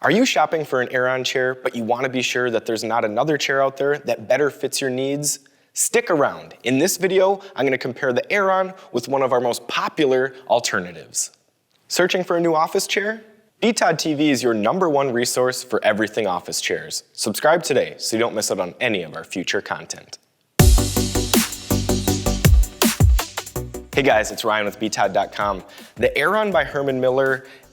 Are you shopping for an Aeron chair, but you want to be sure that there's not another chair out there that better fits your needs? Stick around. In this video, I'm going to compare the Aeron with one of our most popular alternatives. Searching for a new office chair? BTOD TV is your #1 resource for everything office chairs. Subscribe today so you don't miss out on any of our future content. Hey guys, it's Ryan with BTOD.com. The Aeron by Herman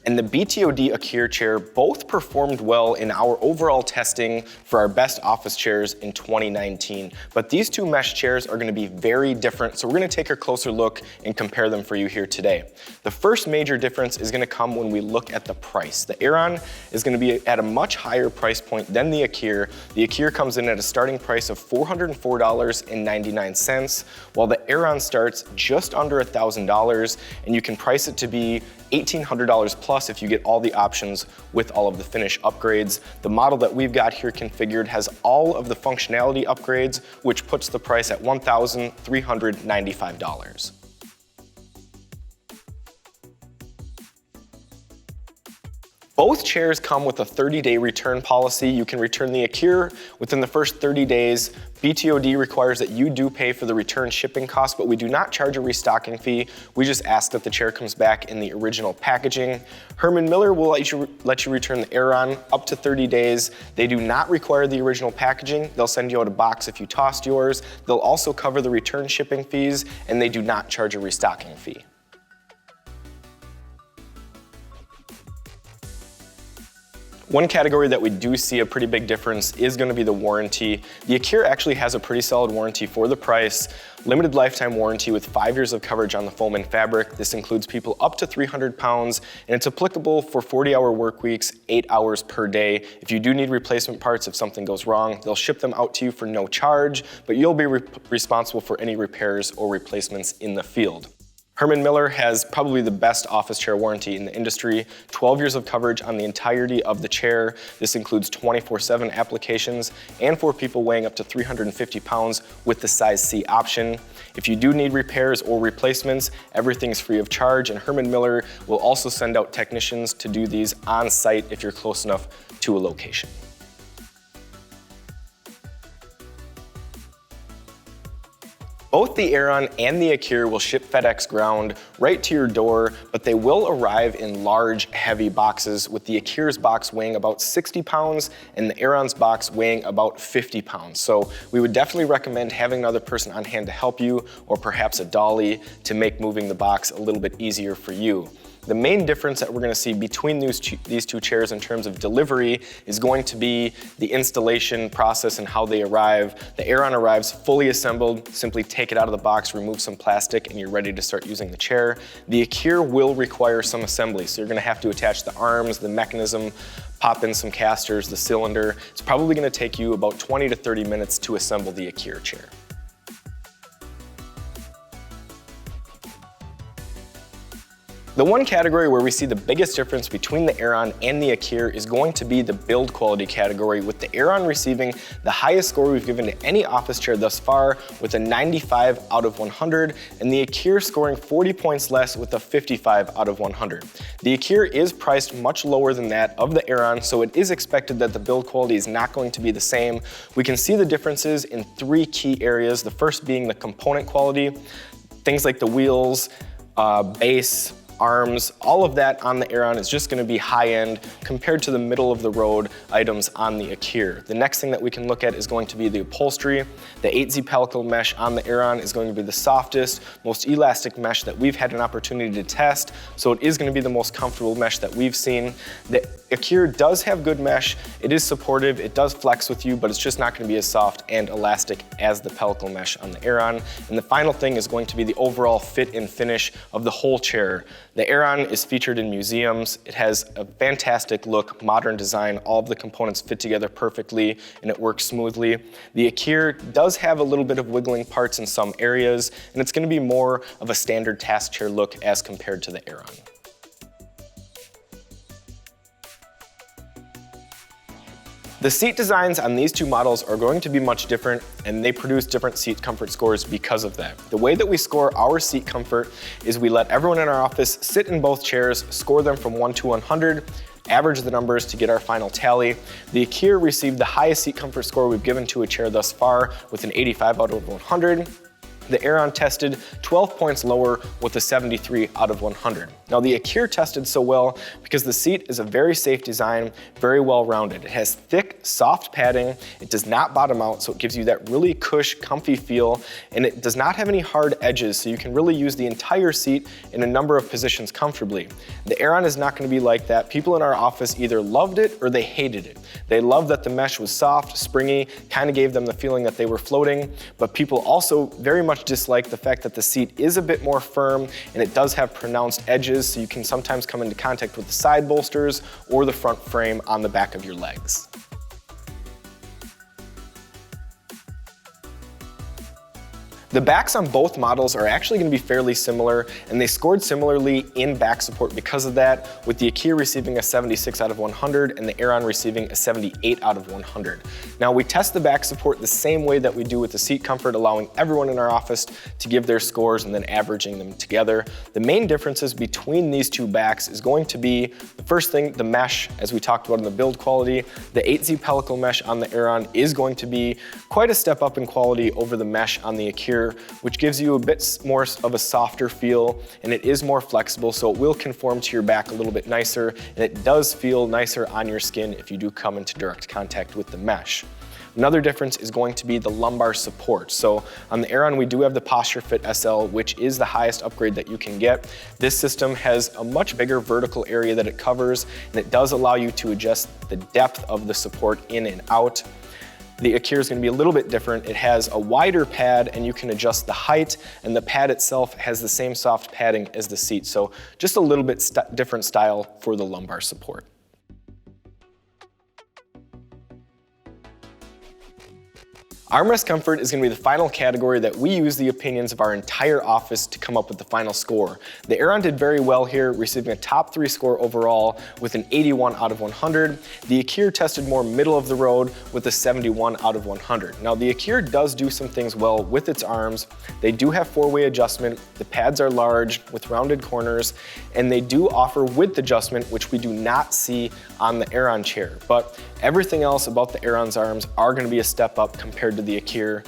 and the BTOD Akir Chair both performed well in our overall testing for our best office chairs in 2019. But these two mesh chairs are going to be very different, so we're going to take a closer look and compare them for you here today. The first major difference is going to come when we look at the price. The Aeron is going to be at a much higher price point than the Akir. The Akir comes in at a starting price of $404.99, while the Aeron starts just under $1,000, and you can price it to be $1,800 plus if you get all the options with all of the finish upgrades. The model that we've got here configured has all of the functionality upgrades, which puts the price at $1,395. Both chairs come with a 30-day return policy. You can return the Akir within the first 30 days. BTOD requires that you do pay for the return shipping cost, but we do not charge a restocking fee. We just ask that the chair comes back in the original packaging. Herman will let you return the Aeron up to 30 days. They do not require the original packaging. They'll send you out a box if you tossed yours. They'll also cover the return shipping fees, and they do not charge a restocking fee. One category that we do see a pretty big difference is going to be the warranty. The Akir actually has a pretty solid warranty for the price. Limited lifetime warranty with 5 years of coverage on the foam and fabric. This includes people up to 300 pounds, and it's applicable for 40-hour work weeks, 8 hours per day. If you do need replacement parts, if something goes wrong, they'll ship them out to you for no charge, but you'll be responsible for any repairs or replacements in the field. Herman has probably the best office chair warranty in the industry, 12 years of coverage on the entirety of the chair. This includes 24/7 applications and for people weighing up to 350 pounds with the size C option. If you do need repairs or replacements, everything's free of charge, and Herman will also send out technicians to do these on site if you're close enough to a location. Both the Aeron and the Akir will ship FedEx ground right to your door, but they will arrive in large, heavy boxes, with the Akir's box weighing about 60 pounds and the Aeron's box weighing about 50 pounds. So we would definitely recommend having another person on hand to help you, or perhaps a dolly to make moving the box a little bit easier for you. The main difference that we're going to see between these two chairs in terms of delivery is going to be the installation process and how they arrive. The Aeron arrives fully assembled. Simply take it out of the box, remove some plastic, and you're ready to start using the chair. The Akir will require some assembly, so you're going to have to attach the arms, the mechanism, pop in some casters, the cylinder. It's probably going to take you about 20 to 30 minutes to assemble the Akir chair. The one category where we see the biggest difference between the Aeron and the Akir is going to be the build quality category, with the Aeron receiving the highest score we've given to any office chair thus far with a 95 out of 100, and the Akir scoring 40 points less with a 55 out of 100. The Akir is priced much lower than that of the Aeron, so it is expected that the build quality is not going to be the same. We can see the differences in 3 key areas, the first being the component quality. Things like the wheels, base, arms, all of that on the Aeron is just going to be high-end compared to the middle-of-the-road items on the Akir. The next thing that we can look at is going to be the upholstery. The 8Z pellicle mesh on the Aeron is going to be the softest, most elastic mesh that we've had an opportunity to test, so it is going to be the most comfortable mesh that we've seen. The Akir does have good mesh. It is supportive, it does flex with you, but it's just not going to be as soft and elastic as the pellicle mesh on the Aeron. And the final thing is going to be the overall fit and finish of the whole chair. The Aeron is featured in museums. It has a fantastic look, modern design. All of the components fit together perfectly and it works smoothly. The Akir does have a little bit of wiggling parts in some areas, and it's going to be more of a standard task chair look as compared to the Aeron. The seat designs on these two models are going to be much different, and they produce different seat comfort scores because of that. The way that we score our seat comfort is we let everyone in our office sit in both chairs, score them from 1 to 100. average the numbers to get our final tally. The Akir received the highest seat comfort score we've given to a chair thus far with an 85 out of 100. The Aeron tested 12 points lower with a 73 out of 100. Now the Akir tested so well because the seat is a very safe design, very well rounded. It has thick, soft padding, it does not bottom out, so it gives you that really cush, comfy feel, and it does not have any hard edges, so you can really use the entire seat in a number of positions comfortably. The Aeron is not going to be like that. People in our office either loved it or they hated it. They loved that the mesh was soft, springy, kind of gave them the feeling that they were floating, but people also very much dislike the fact that the seat is a bit more firm and it does have pronounced edges, so you can sometimes come into contact with the side bolsters or the front frame on the back of your legs. The backs on both models are actually going to be fairly similar, and they scored similarly in back support because of that, with the Akir receiving a 76 out of 100 and the Aeron receiving a 78 out of 100. Now we test the back support the same way that we do with the seat comfort, allowing everyone in our office to give their scores and then averaging them together. The main differences between these two backs is going to be, the first thing, the mesh, as we talked about in the build quality. The 8Z pellicle mesh on the Aeron is going to be quite a step up in quality over the mesh on the Akir, which gives you a bit more of a softer feel, and it is more flexible, so it will conform to your back a little bit nicer, and it does feel nicer on your skin if you do come into direct contact with the mesh. Another difference is going to be the lumbar support. So on the Aeron, we do have the Posture Fit SL, which is the highest upgrade that you can get. This system has a much bigger vertical area that it covers, and it does allow you to adjust the depth of the support in and out. The Akir is going to be a little bit different. It has a wider pad and you can adjust the height, and the pad itself has the same soft padding as the seat. So just a little bit different style for the lumbar support. Armrest comfort is going to be the final category that we use the opinions of our entire office to come up with the final score. The Aeron did very well here, receiving a top 3 score overall with an 81 out of 100. The Akir tested more middle of the road with a 71 out of 100. Now the Akir does do some things well with its arms. They do have 4-way adjustment, the pads are large with rounded corners, and they do offer width adjustment, which we do not see on the Aeron chair. But everything else about the Aeron's arms are going to be a step up compared to the Akir.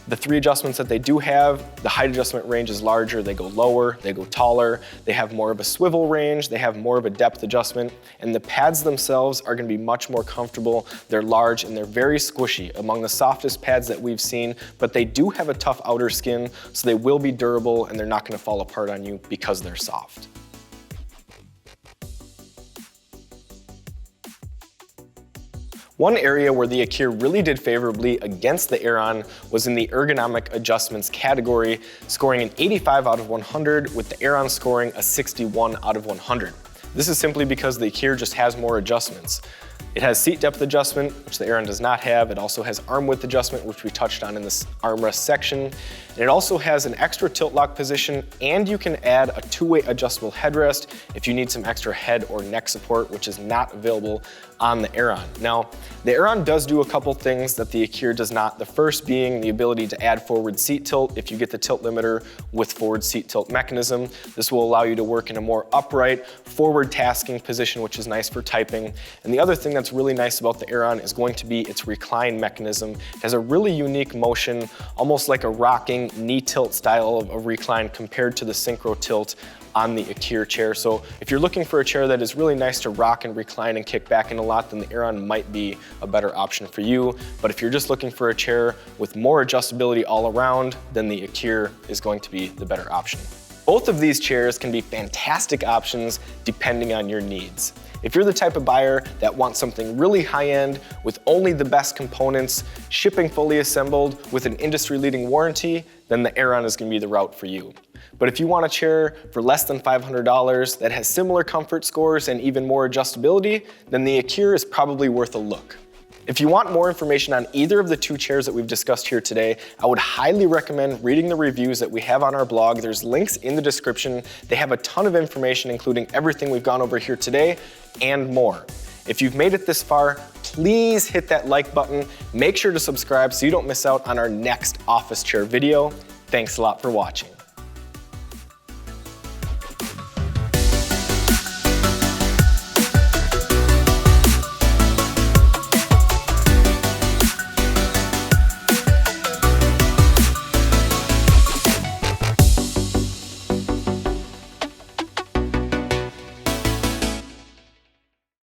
The 3 adjustments that they do have, the height adjustment range is larger, they go lower, they go taller, they have more of a swivel range, they have more of a depth adjustment, and the pads themselves are going to be much more comfortable. They're large and they're very squishy, among the softest pads that we've seen, but they do have a tough outer skin, so they will be durable and they're not going to fall apart on you because they're soft. One area where the Akir really did favorably against the Aeron was in the ergonomic adjustments category, scoring an 85 out of 100, with the Aeron scoring a 61 out of 100. This is simply because the Akir just has more adjustments. It has seat depth adjustment, which the Aeron does not have. It also has arm width adjustment, which we touched on in this armrest section. And it also has an extra tilt lock position, and you can add a 2-way adjustable headrest if you need some extra head or neck support, which is not available on the Aeron. Now, the Aeron does do a couple things that the Akir does not. The first being the ability to add forward seat tilt if you get the tilt limiter with forward seat tilt mechanism. This will allow you to work in a more upright, forward tasking position, which is nice for typing. And the other thing that's really nice about the Aeron is going to be its recline mechanism. It has a really unique motion, almost like a rocking knee tilt style of recline compared to the synchro tilt on the Akir chair. So if you're looking for a chair that is really nice to rock and recline and kick back in a lot, then the Aeron might be a better option for you. But if you're just looking for a chair with more adjustability all around, then the Akir is going to be the better option. Both of these chairs can be fantastic options depending on your needs. If you're the type of buyer that wants something really high-end with only the best components, shipping fully assembled with an industry-leading warranty, then the Aeron is going to be the route for you. But if you want a chair for less than $500 that has similar comfort scores and even more adjustability, then the Akir is probably worth a look. If you want more information on either of the 2 chairs that we've discussed here today, I would highly recommend reading the reviews that we have on our blog. There's links in the description. They have a ton of information, including everything we've gone over here today and more. If you've made it this far, please hit that like button. Make sure to subscribe so you don't miss out on our next office chair video. Thanks a lot for watching.